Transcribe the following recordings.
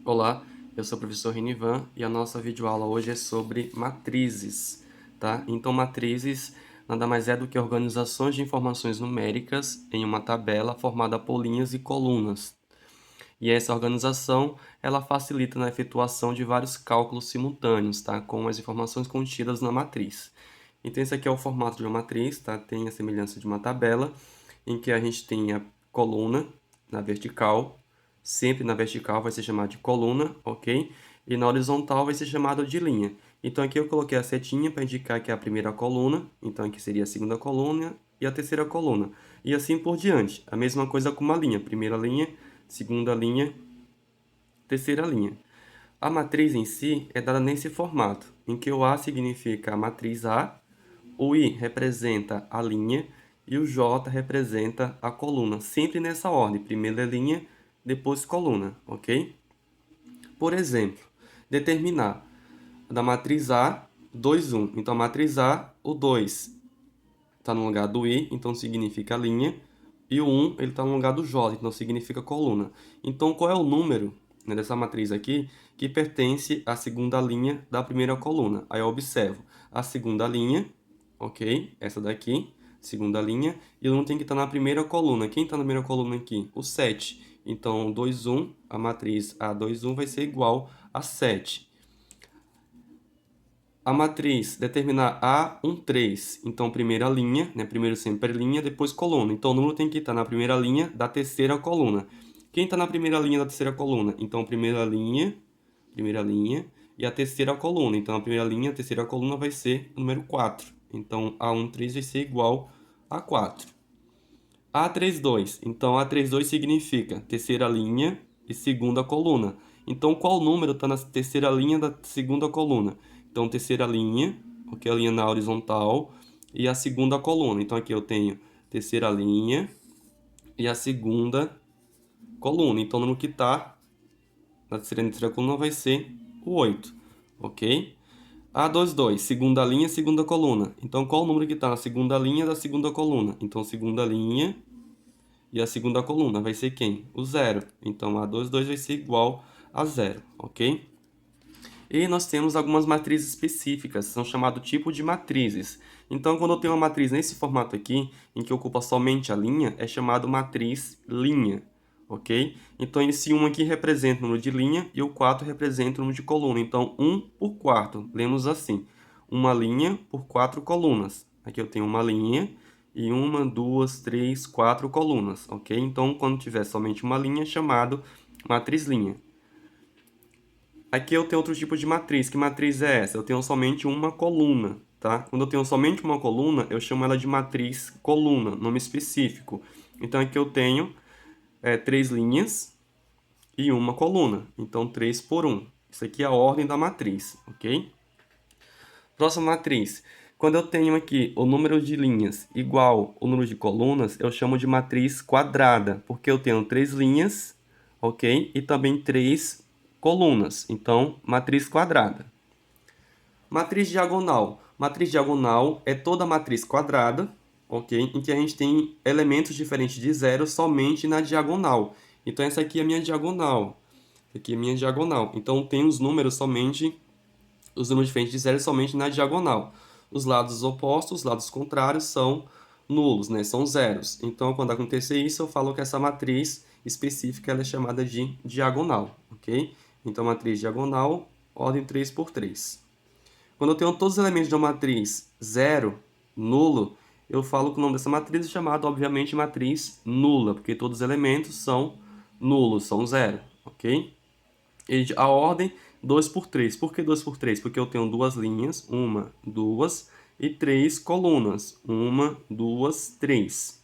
Olá, eu sou o professor Renivan e a nossa videoaula hoje é sobre matrizes, tá? Então, matrizes nada mais é do que organizações de informações numéricas em uma tabela formada por linhas e colunas. E essa organização, ela facilita na efetuação de vários cálculos simultâneos, tá? Com as informações contidas na matriz. Então, esse aqui é o formato de uma matriz, tá? Tem a semelhança de uma tabela, em que a gente tem a coluna na vertical, sempre na vertical vai ser chamado de coluna, ok? E na horizontal vai ser chamado de linha. Então aqui eu coloquei a setinha para indicar que é a primeira coluna, então aqui seria a segunda coluna e a terceira coluna. E assim por diante. A mesma coisa com uma linha, primeira linha, segunda linha, terceira linha. A matriz em si é dada nesse formato, em que o A significa a matriz A, o I representa a linha e o J representa a coluna, sempre nessa ordem, primeiro linha, depois coluna, ok? Por exemplo, determinar da matriz A, 2, 1. Então, a matriz A, o 2 está no lugar do I, então significa linha, e o 1 ele está no lugar do J, então significa coluna. Então, qual é o número, né, dessa matriz aqui que pertence à segunda linha da primeira coluna? Aí eu observo a segunda linha, ok? Essa daqui, segunda linha, e o 1 tem que estar na primeira coluna. Quem está na primeira coluna aqui? O 7. Então, 2, 1, a matriz A2, 1 vai ser igual a 7. A matriz determinar A1, 3. Então, primeira linha, né? Primeiro sempre linha, depois coluna. Então, o número tem que estar na primeira linha da terceira coluna. Quem está na primeira linha da terceira coluna? Então, primeira linha, e a terceira coluna. Então, a primeira linha, a terceira coluna vai ser o número 4. Então, A1, 3 vai ser igual a 4. A3, 2. Então, A3, 2 significa terceira linha e segunda coluna. Então, qual número está na terceira linha da segunda coluna? Então, terceira linha, porque é a linha na horizontal, e a segunda coluna. Então, aqui eu tenho terceira linha e a segunda coluna. Então, o número que está na terceira coluna vai ser o 8, ok? A2, 2, segunda linha, segunda coluna. Então, qual o número que está na segunda linha da segunda coluna? Então, segunda linha e a segunda coluna vai ser quem? O 0. Então, A2, 2 vai ser igual a 0, ok? E nós temos algumas matrizes específicas, são chamados tipo de matrizes. Então, quando eu tenho uma matriz nesse formato aqui, em que ocupa somente a linha, é chamado matriz linha, ok? Então, esse 1 aqui representa o número de linha e o 4 representa o número de coluna. Então, 1 por 4, lemos assim, uma linha por 4 colunas. Aqui eu tenho uma linha e 1, 2, 3, 4 colunas, ok? Então, quando tiver somente uma linha, é chamado matriz linha. Aqui eu tenho outro tipo de matriz. Que matriz é essa? Eu tenho somente uma coluna, tá? Quando eu tenho somente uma coluna, eu chamo ela de matriz coluna, nome específico. Então, aqui eu tenho 3 linhas e uma coluna. Então, 3 por 1. Isso aqui é a ordem da matriz, ok? Próxima matriz. Quando eu tenho aqui o número de linhas igual ao número de colunas, eu chamo de matriz quadrada, porque eu tenho 3 linhas, ok? E também 3 colunas. Então, matriz quadrada. Matriz diagonal. Matriz diagonal é toda matriz quadrada, ok? Em que a gente tem elementos diferentes de zero somente na diagonal. Então, essa aqui é a minha diagonal. Essa aqui é a minha diagonal. Então, tem os números diferentes de zero somente na diagonal. Os lados opostos, os lados contrários, são nulos, né? São zeros. Então, quando acontecer isso, eu falo que essa matriz específica ela é chamada de diagonal, ok? Então, matriz diagonal, ordem 3 por 3. Quando eu tenho todos os elementos de uma matriz zero, nulo, eu falo que o nome dessa matriz é chamado, obviamente, matriz nula, porque todos os elementos são nulos, são zero, ok? E a ordem 2 por 3. Por que 2 por 3? Porque eu tenho duas linhas, uma, duas, e 3 colunas, uma, duas, 3.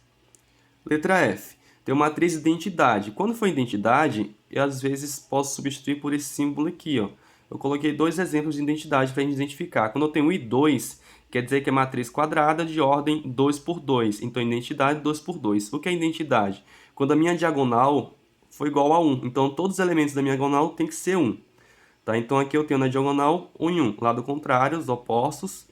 Letra F. Tem uma matriz identidade. Quando for identidade, eu às vezes posso substituir por esse símbolo aqui, ó. Eu coloquei dois exemplos de identidade para a gente identificar. Quando eu tenho I2, quer dizer que é matriz quadrada de ordem 2 por 2. Então, identidade 2 por 2. O que é identidade? Quando a minha diagonal for igual a 1. Então, todos os elementos da minha diagonal tem que ser 1. Tá? Então, aqui eu tenho na diagonal 1 e 1. Lado contrário, os opostos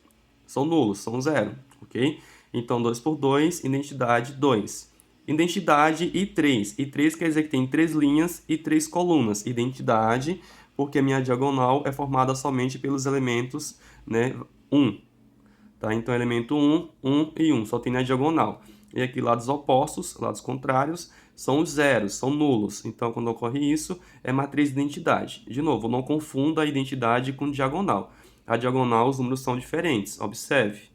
são nulos, são 0. Ok? Então, 2 por 2, identidade 2. Identidade e 3. E 3 quer dizer que tem 3 linhas e 3 colunas. Identidade, porque a minha diagonal é formada somente pelos elementos, né, 1. Tá? Então, elemento 1, 1 e 1, só tem na diagonal. E aqui, lados opostos, lados contrários, são os zeros, são nulos. Então, quando ocorre isso, é matriz de identidade. De novo, não confunda a identidade com diagonal. A diagonal, os números são diferentes, observe,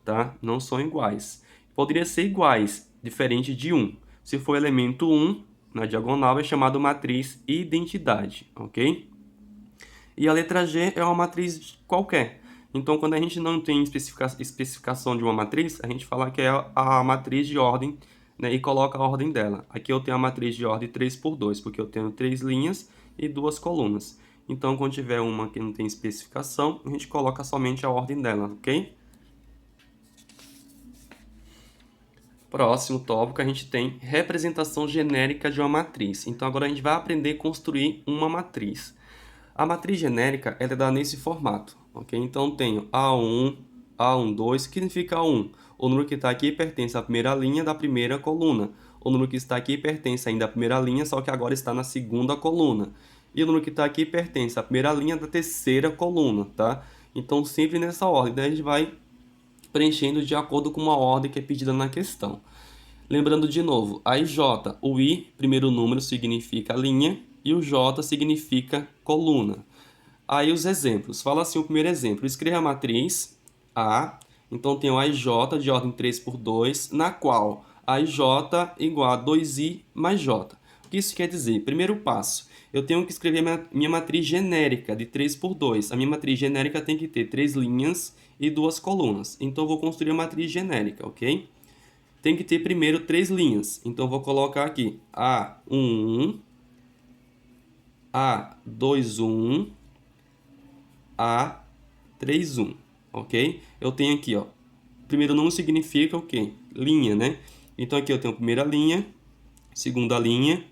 tá? Não são iguais. Poderia ser iguais, diferente de 1. Se for elemento 1, na diagonal, é chamado matriz identidade, ok? E a letra G é uma matriz qualquer. Então, quando a gente não tem especificação de uma matriz, a gente fala que é a matriz de ordem, né, e coloca a ordem dela. Aqui eu tenho a matriz de ordem 3 por 2, porque eu tenho 3 linhas e 2 colunas. Então, quando tiver uma que não tem especificação, a gente coloca somente a ordem dela, ok? Próximo tópico, a gente tem representação genérica de uma matriz. Então, agora a gente vai aprender a construir uma matriz. A matriz genérica ela é dada nesse formato, ok? Então, tenho A1, A12, que significa A1. O número que está aqui pertence à primeira linha da primeira coluna. O número que está aqui pertence ainda à primeira linha, só que agora está na segunda coluna. E o número que está aqui pertence à primeira linha da terceira coluna, tá? Então, sempre nessa ordem. Daí a gente vai preenchendo de acordo com uma ordem que é pedida na questão. Lembrando de novo, a IJ, o I, primeiro número, significa linha, e o J significa coluna. Aí os exemplos. Fala assim o primeiro exemplo. Escreva a matriz A, então tenho a IJ de ordem 3 por 2, na qual a IJ igual a 2I mais J. O que isso quer dizer? Primeiro passo, eu tenho que escrever minha matriz genérica de 3 por 2. A minha matriz genérica tem que ter 3 linhas e 2 colunas. Então, eu vou construir a matriz genérica, ok? Tem que ter primeiro 3 linhas. Então, eu vou colocar aqui A11, A21, A31, ok? Eu tenho aqui, ó, primeiro número significa o quê? Linha, né? Então, aqui eu tenho primeira linha, segunda linha,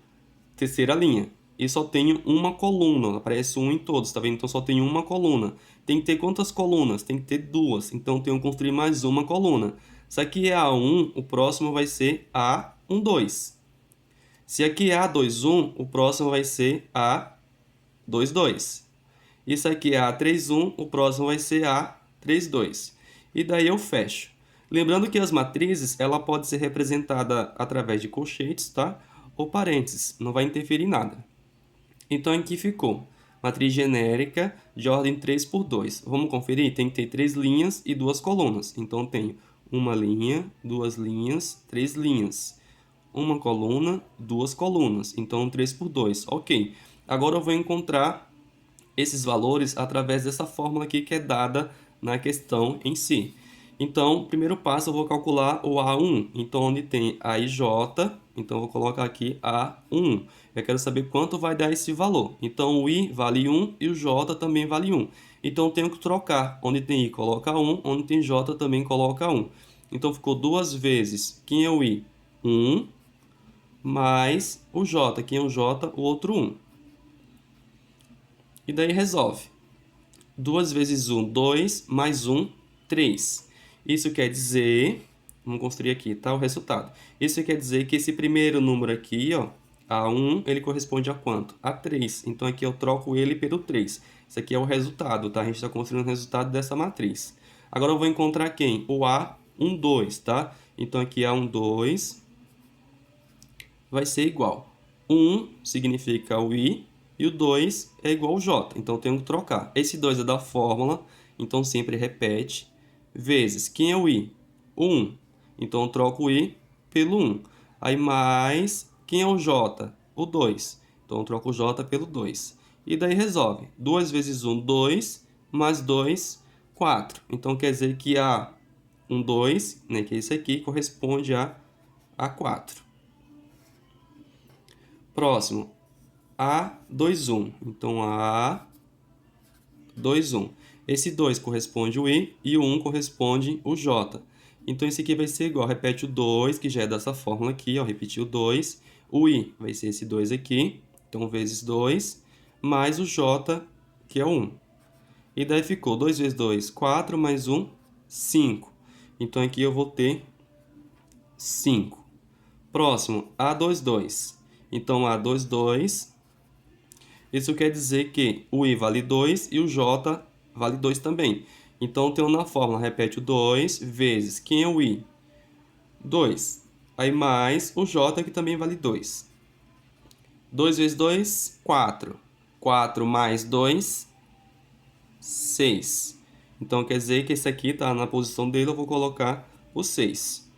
terceira linha. E só tenho uma coluna, aparece um em todos, tá vendo? Então, só tenho uma coluna. Tem que ter quantas colunas? Tem que ter duas. Então, tenho que construir mais uma coluna. Se aqui é A1, o próximo vai ser A12. Se aqui é A21, o próximo vai ser A22. Isso aqui é A31, o próximo vai ser A32. E daí eu fecho. Lembrando que as matrizes, ela pode ser representada através de colchetes, tá? Ou parênteses, não vai interferir em nada. Então, aqui ficou. Matriz genérica de ordem 3 por 2. Vamos conferir? Tem que ter 3 linhas e 2 colunas. Então, tenho uma linha, 2 linhas, 3 linhas. Uma coluna, 2 colunas. Então, 3 por 2. Ok. Agora, eu vou encontrar esses valores através dessa fórmula aqui que é dada na questão em si. Então, primeiro passo, eu vou calcular o A1. Então, onde tem a IJ, então eu vou colocar aqui A1. Eu quero saber quanto vai dar esse valor. Então, o I vale 1 e o J também vale 1. Então, eu tenho que trocar. Onde tem I, coloca 1. Onde tem J, também coloca 1. Então, ficou duas vezes. Quem é o I? 1. Mais o J. Quem é o J? O outro 1. E daí resolve. 2 vezes 1, 2, mais 1, 3. Isso quer dizer, vamos construir aqui, tá? O resultado. Isso quer dizer que esse primeiro número aqui, ó, A1, ele corresponde a quanto? A 3. Então, aqui eu troco ele pelo 3. Isso aqui é o resultado, tá? A gente está construindo o resultado dessa matriz. Agora, eu vou encontrar quem? O A12, tá? Então, aqui A12 vai ser igual. 1 significa o I, e o 2 é igual ao J. Então, eu tenho que trocar. Esse 2 é da fórmula, então sempre repete. Vezes, quem é o I? O 1. Então, eu troco o I pelo 1. Aí, mais, quem é o J? O 2. Então, eu troco o J pelo 2. E daí, resolve. 2 vezes 1, 2. Mais 2, 4. Então, quer dizer que a 2, né, que é esse aqui, corresponde a 4. Próximo. A21. Então, A21. Esse 2 corresponde o I e o 1 corresponde o J. Então, esse aqui vai ser igual. Repete o 2, que já é dessa fórmula aqui, ó. Repetiu o 2. O I vai ser esse 2 aqui. Então, vezes 2. Mais o J, que é o 1. E daí ficou 2 vezes 2, 4, mais 1, 5. Então, aqui eu vou ter 5. Próximo, A22. Então, A22, isso quer dizer que o I vale 2 e o J vale 2 também. Então, tem na fórmula, repete o 2 vezes, quem é o I? 2. Aí mais o J, que também vale 2. 2 vezes 2, 4. 4 mais 2, 6. Então, quer dizer que esse aqui está na posição dele, eu vou colocar o 6.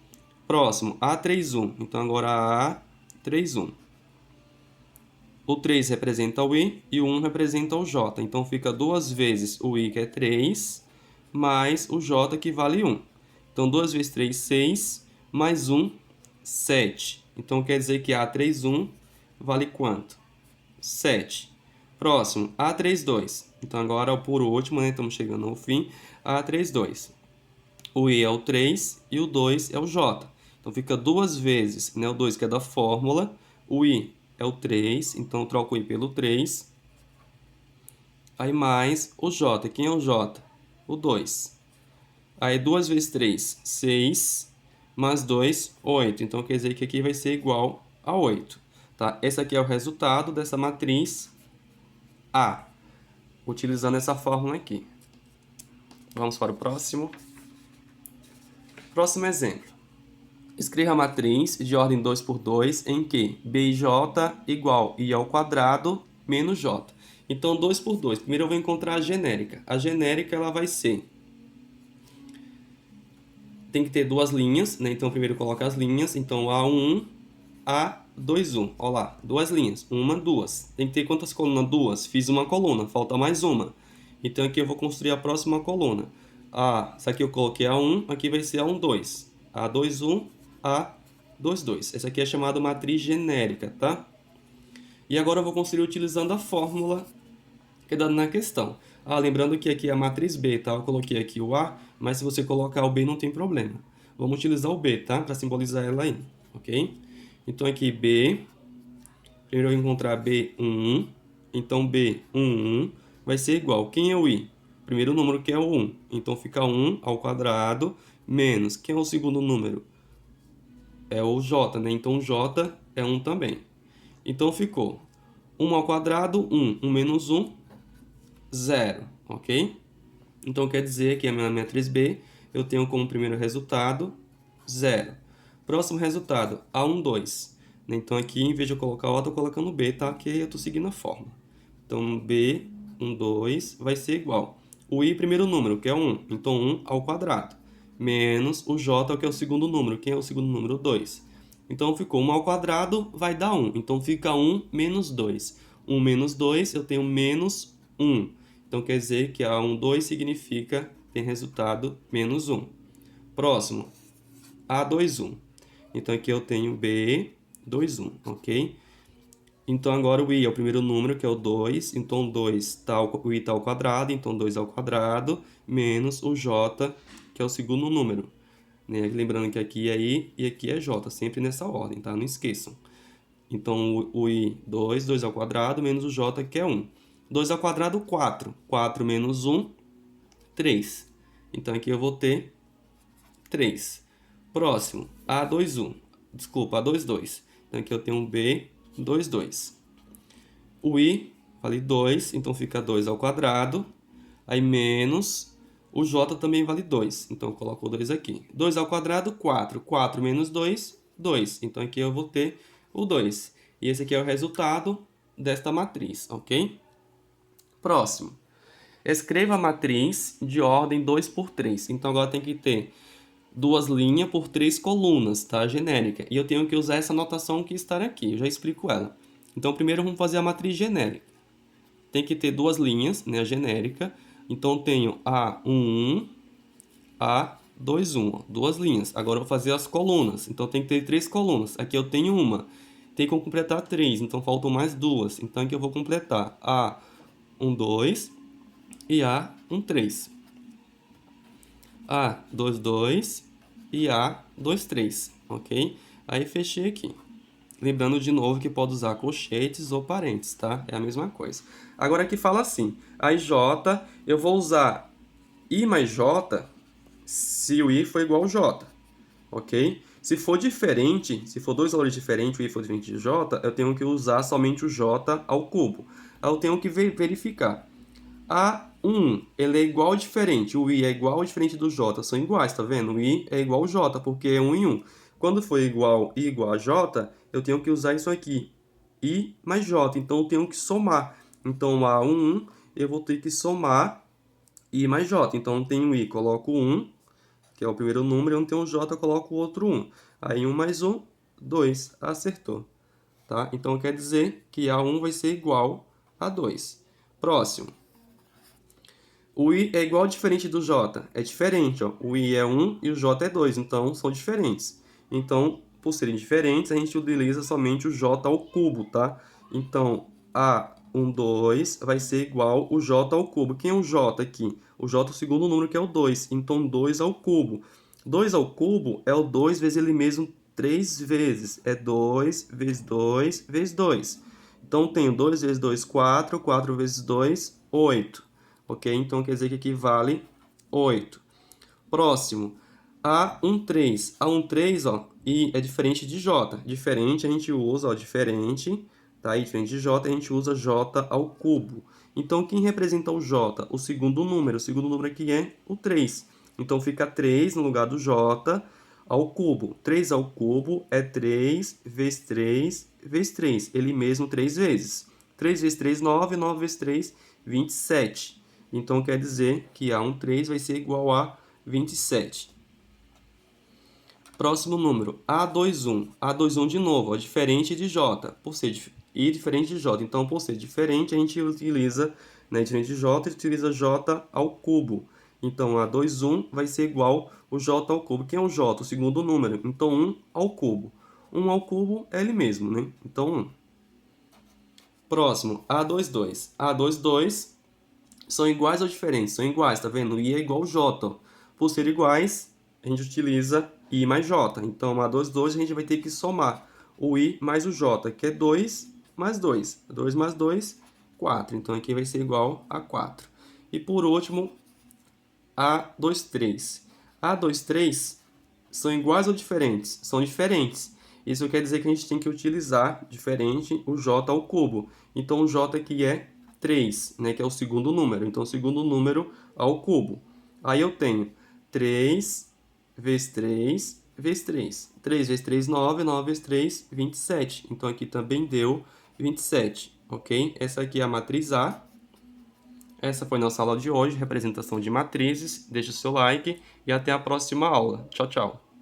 Próximo, A31. Então, agora A31. O 3 representa o I e o 1 representa o J. Então, fica 2 vezes o I, que é 3, mais o J, que vale 1. Então, 2 vezes 3, 6, mais 1, 7. Então, quer dizer que A31 vale quanto? 7. Próximo, A32. Então, agora, por último, né? Estamos chegando ao fim. A32. O I é o 3 e o 2 é o J. Então, fica 2 vezes, né? O 2 que é da fórmula. O I é o 3, então eu troco o I pelo 3. Aí mais o J. Quem é o J? O 2. Aí 2 vezes 3, 6. Mais 2, 8. Então, quer dizer que aqui vai ser igual a 8. Tá? Esse aqui é o resultado dessa matriz A, utilizando essa fórmula aqui. Vamos para o próximo. Próximo exemplo. Escreva a matriz de ordem 2 por 2 em que B e J igual I ao quadrado menos J. Então, 2 por 2. Primeiro eu vou encontrar a genérica. A genérica ela vai ser... Tem que ter duas linhas, né? Então, primeiro coloca as linhas. Então, A11, A21. Olha lá, duas linhas. Uma, duas. Tem que ter quantas colunas? Duas. Fiz uma coluna, falta mais uma. Então, aqui eu vou construir a próxima coluna. Essa aqui eu coloquei A1, aqui vai ser A12. A21, A22. Essa aqui é chamada matriz genérica, tá? E agora eu vou construir utilizando a fórmula que é dada na questão. Lembrando que aqui é a matriz B, tá? Eu coloquei aqui o A, mas se você colocar o B não tem problema. Vamos utilizar o B, tá? Para simbolizar ela aí, ok? Então aqui B, primeiro eu vou encontrar B11, então B11 vai ser igual. Quem é o I? Primeiro número que é o 1, então fica 1 ao quadrado menos, quem é o segundo número? É o J, né? Então J é 1 também. Então ficou 1 ao quadrado, 1. 1 menos 1, 0, ok? Então quer dizer que a minha matriz B eu tenho como primeiro resultado 0. Próximo resultado, A12. Então aqui, em vez de eu colocar O, eu estou colocando B, tá? Que eu estou seguindo a fórmula. Então B12 vai ser igual. O I, primeiro número, que é 1. Então 1 ao quadrado. Menos o J, que é o segundo número. Quem é o segundo número? 2. Então ficou 1 ao quadrado, vai dar 1. Então fica 1 menos 2. 1 menos 2, eu tenho menos 1. Então quer dizer que A12 significa, tem resultado, menos 1. Próximo, A21. Então aqui eu tenho B21, ok? Então agora o I é o primeiro número, que é o 2. Então o I está ao quadrado, então 2 ao quadrado, menos o J, que é o segundo número. Né? Lembrando que aqui é I e aqui é J, sempre nessa ordem, tá? Não esqueçam. Então o I, 2, 2 ao quadrado, menos o J, que é 1. 2 ao quadrado, 4. 4 menos 1, 3. Então aqui eu vou ter 3. Próximo, A21. Desculpa, A22. Então aqui eu tenho um B22. O I, vale 2, então fica 2 ao quadrado. Aí menos, o J também vale 2. Então eu coloco o 2 aqui. 2 ao quadrado, 4. 4 menos 2, 2. Então aqui eu vou ter o 2. E esse aqui é o resultado desta matriz, ok? Próximo. Escreva a matriz de ordem 2 por 3. Então agora tem que ter duas linhas por 3 colunas, tá? Genérica. E eu tenho que usar essa notação que está aqui. Eu já explico ela. Então primeiro vamos fazer a matriz genérica. Tem que ter duas linhas, né? A genérica. Então eu tenho A11, A21. Duas linhas. Agora eu vou fazer as colunas. Então tem que ter 3 colunas. Aqui eu tenho uma. Tem que completar 3. Então faltam mais duas. Então aqui eu vou completar A12 e A13. A22 e A23, ok? Aí fechei aqui. Lembrando de novo que pode usar colchetes ou parênteses, tá? É a mesma coisa. Agora aqui fala assim, aí J, eu vou usar I mais J se o I for igual ao J, ok? Se for diferente, se for dois valores diferentes, o i for diferente de j, eu tenho que usar somente o j ao cubo. Aí eu tenho que verificar. A1, ele é igual ou diferente? O i é igual ou diferente do j? São iguais, tá vendo? O i é igual ao j, porque é 1 em 1. Quando for igual i igual a j, eu tenho que usar isso aqui. I mais j, então eu tenho que somar. Então, A1, eu vou ter que somar i mais j. Então, eu tenho i, coloco 1, que é o primeiro número, e onde tem um j, eu coloco o outro 1. Aí 1 mais 1, 2. Acertou. Tá? Então, quer dizer que A1 vai ser igual a 2. Próximo. O i é igual ou diferente do j? É diferente, ó. O i é 1 e o j é 2, então são diferentes. Então, por serem diferentes, a gente utiliza somente o j ao cubo, tá? Então, A12 vai ser igual o j ao cubo. Quem é o j aqui? O j é o segundo número, que é o 2. Então, 2 ao cubo. 2 ao cubo é o 2 vezes ele mesmo 3 vezes. É 2 vezes 2 vezes 2. Então, tenho 2 vezes 2, 4. 4 vezes 2, 8. Ok? Então, quer dizer que aqui vale 8. Próximo, A13. A13, ó, i é diferente de j. Diferente a gente usa, ó, diferente, tá? E diferente de j, a gente usa j ao cubo. Então, quem representa o j? O segundo número. O segundo número aqui é o 3. Então, fica 3 no lugar do j ao cubo. 3 ao cubo é 3 vezes 3 vezes 3. Ele mesmo 3 vezes. 3 vezes 3, 9. 9 vezes 3, 27. Então, quer dizer que A13 vai ser igual a 27. Próximo número, A21. A21 de novo, ó, diferente de J. Por ser e diferente de J. Então, por ser diferente, a gente utiliza, né, diferente de J, a gente utiliza J ao cubo. Então, A21 vai ser igual o J ao cubo. Quem é o J? O segundo número. Então, 1 ao cubo. 1 ao cubo é ele mesmo, né? Então, 1. Próximo, A22. A22 são iguais ou diferentes? São iguais, tá vendo? I é igual ao J. Ó. Por ser iguais, a gente utiliza I mais J. Então, A22 a gente vai ter que somar o I mais o J, que é 2 mais 2. 2 mais 2, 4. Então, aqui vai ser igual a 4. E por último, A23. A23 são iguais ou diferentes? São diferentes. Isso quer dizer que a gente tem que utilizar diferente o j ao cubo. Então, o j aqui é 3, né, que é o segundo número. Então, o segundo número ao cubo. Aí eu tenho 3 vezes 3 vezes 3. 3 vezes 3, 9. 9 vezes 3, 27. Então, aqui também deu 27, ok? Essa aqui é a matriz A. Essa foi nossa aula de hoje, representação de matrizes. Deixe o seu like e até a próxima aula. Tchau, tchau.